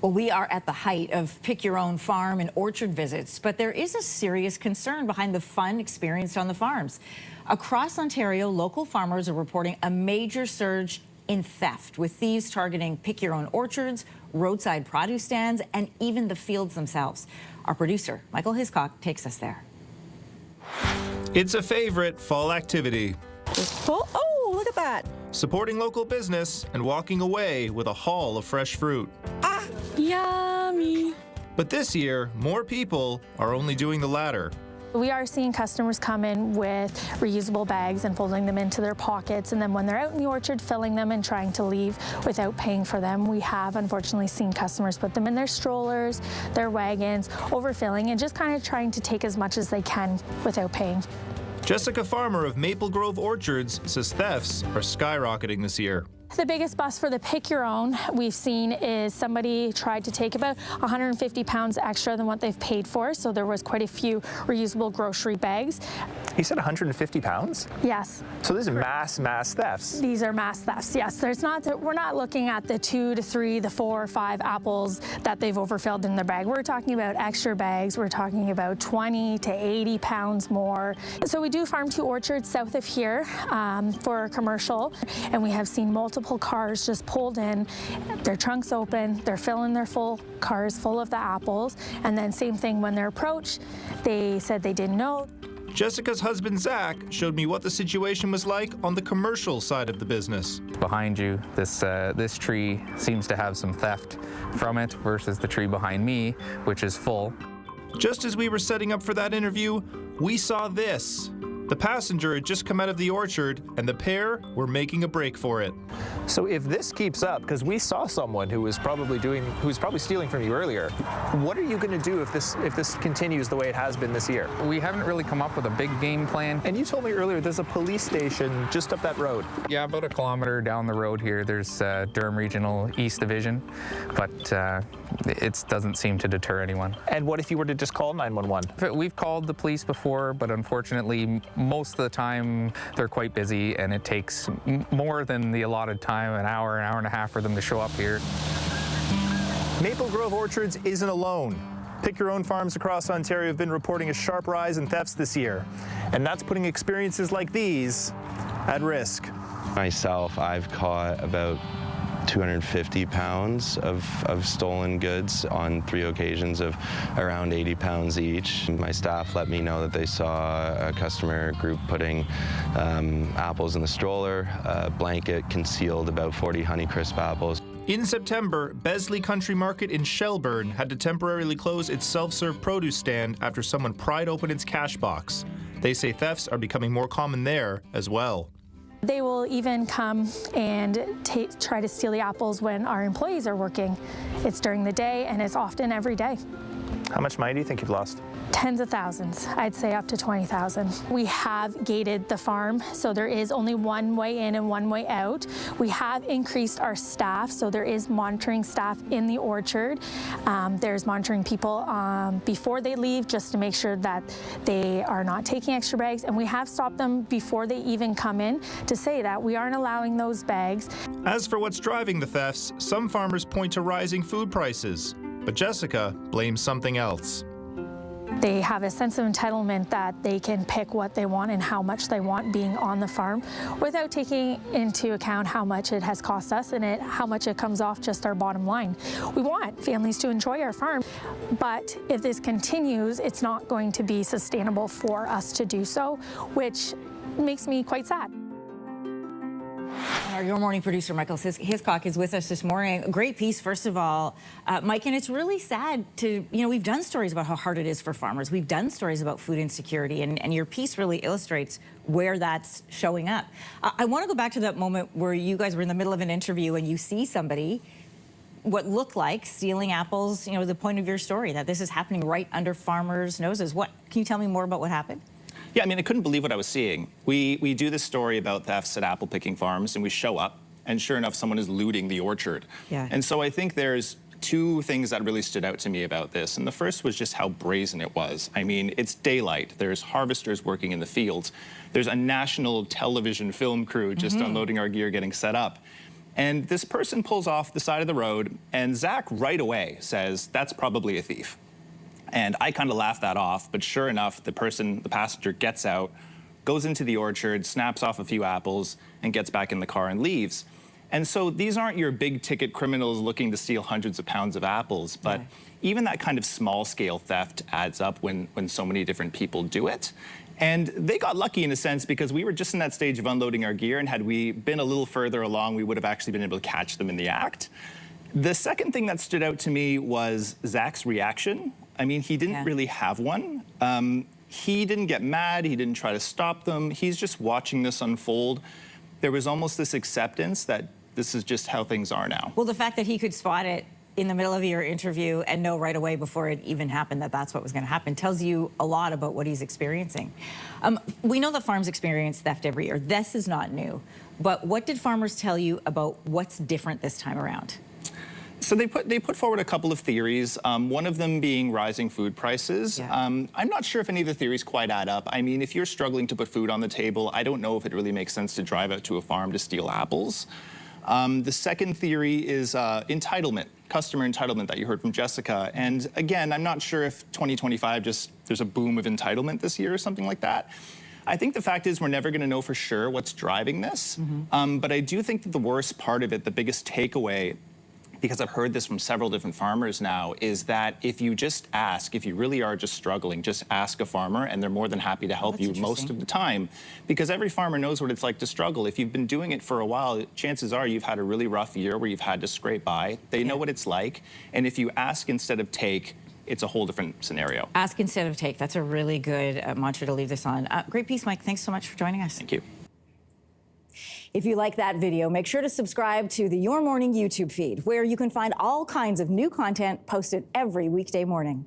Well, we are at the height of pick your own farm and orchard visits, but there is a serious concern behind the fun experienced on the farms. Across Ontario, local farmers are reporting a major surge in theft, with thieves targeting pick your own orchards, roadside produce stands, and even the fields themselves. Our producer, Michael Hiscock, takes us there. It's a favorite fall activity. Oh, look at that. Supporting local business and walking away with a haul of fresh fruit. Ah, yummy. But this year, more people are only doing the latter. We are seeing customers come in with reusable bags and folding them into their pockets, and then when they're out in the orchard, filling them and trying to leave without paying for them. We have unfortunately seen customers put them in their strollers, their wagons, overfilling, and just kind of trying to take as much as they can without paying. Jessica Farmer of Maple Grove Orchards says thefts are skyrocketing this year. The biggest bust for the pick your own we've seen is somebody tried to take about 150 pounds extra than what they've paid for, so there was quite a few reusable grocery bags. You said 150 pounds? Yes. So these are mass thefts. These are mass thefts, yes. We're not looking at the 2 to 3, the 4 or 5 apples that they've overfilled in their bag. We're talking about extra bags. We're talking about 20 to 80 pounds more. So we do farm 2 orchards south of here for commercial, and we have seen multiple cars just pulled in, their trunks open, they're filling their full cars full of the apples, and then same thing when they're approached, they said they didn't know. Jessica's husband, Zach, showed me what the situation was like on the commercial side of the business. Behind you, this tree seems to have some theft from it versus the tree behind me, which is full. Just as we were setting up for that interview, we saw this. The passenger had just come out of the orchard, and the pair were making a break for it. So if this keeps up, because we saw someone who was probably stealing from you earlier, what are you going to do if this continues the way it has been this year? We haven't really come up with a big game plan. And you told me earlier there's a police station just up that road. Yeah, about a kilometer down the road here, there's Durham Regional East Division, but it doesn't seem to deter anyone. And what if you were to just call 911? We've called the police before, but unfortunately, most of the time they're quite busy, and it takes more than the allotted time, an hour and a half for them to show up here. Maple Grove Orchards isn't alone. Pick your own farms across Ontario have been reporting a sharp rise in thefts this year, and that's putting experiences like these at risk. Myself, I've caught about 250 pounds of stolen goods on 3 occasions of around 80 pounds each. My staff let me know that they saw a customer group putting apples in the stroller, a blanket concealed about 40 Honeycrisp apples. In September, Besley Country Market in Shelburne had to temporarily close its self-serve produce stand after someone pried open its cash box. They say thefts are becoming more common there as well. They will even come and try to steal the apples when our employees are working. It's during the day, and it's often every day. How much money do you think you've lost? Tens of thousands. I'd say up to 20,000. We have gated the farm, so there is only one way in and one way out. We have increased our staff, so there is monitoring staff in the orchard. There's monitoring people before they leave, just to make sure that they are not taking extra bags, and we have stopped them before they even come in to say that we aren't allowing those bags. As for what's driving the thefts, some farmers point to rising food prices, but Jessica blames something else. They have a sense of entitlement that they can pick what they want and how much they want being on the farm without taking into account how much it has cost us and how much it comes off just our bottom line. We want families to enjoy our farm, but if this continues, it's not going to be sustainable for us to do so, which makes me quite sad. Your morning producer, Michael Hiscock, is with us this morning. A great piece, first of all, Mike, and it's really sad to, we've done stories about how hard it is for farmers. We've done stories about food insecurity, and your piece really illustrates where that's showing up. I want to go back to that moment where you guys were in the middle of an interview and you see somebody, what looked like stealing apples, the point of your story, that this is happening right under farmers' noses. Can you tell me more about what happened? Yeah, I couldn't believe what I was seeing. We do this story about thefts at apple picking farms, and we show up, and sure enough, someone is looting the orchard. Yeah. And so I think there's 2 things that really stood out to me about this, and the first was just how brazen it was. It's daylight. There's harvesters working in the fields. There's a national television film crew just unloading our gear, getting set up. And this person pulls off the side of the road, and Zach right away says, "That's probably a thief." And I kind of laughed that off, but sure enough, the passenger gets out, goes into the orchard, snaps off a few apples, and gets back in the car and leaves. And so these aren't your big ticket criminals looking to steal hundreds of pounds of apples, but even that kind of small scale theft adds up when so many different people do it. And they got lucky in a sense because we were just in that stage of unloading our gear, and had we been a little further along, we would have actually been able to catch them in the act. The second thing that stood out to me was Zach's reaction. I mean, he didn't really have one. He didn't get mad, he didn't try to stop them. He's just watching this unfold. There was almost this acceptance that this is just how things are now. Well, the fact that he could spot it in the middle of your interview and know right away before it even happened that that's what was going to happen tells you a lot about what he's experiencing. We know that farms experience theft every year. This is not new. But what did farmers tell you about what's different this time around? So they put forward a couple of theories, one of them being rising food prices. I'm not sure if any of the theories quite add up. I mean, if you're struggling to put food on the table, I don't know if it really makes sense to drive out to a farm to steal apples. The second theory is entitlement, customer entitlement that you heard from Jessica. And again, I'm not sure if 2025 there's a boom of entitlement this year or something like that. I think the fact is we're never going to know for sure what's driving this. But I do think that the worst part of it, the biggest takeaway, because I've heard this from several different farmers now, is that if you just ask, if you really are just struggling, just ask a farmer and they're more than happy to help you most of the time, because every farmer knows what it's like to struggle. If you've been doing it for a while, chances are you've had a really rough year where you've had to scrape by. They know what it's like. And if you ask instead of take, it's a whole different scenario. Ask instead of take. That's a really good mantra to leave this on. Great piece, Mike. Thanks so much for joining us. Thank you. If you like that video, make sure to subscribe to the Your Morning YouTube feed, where you can find all kinds of new content posted every weekday morning.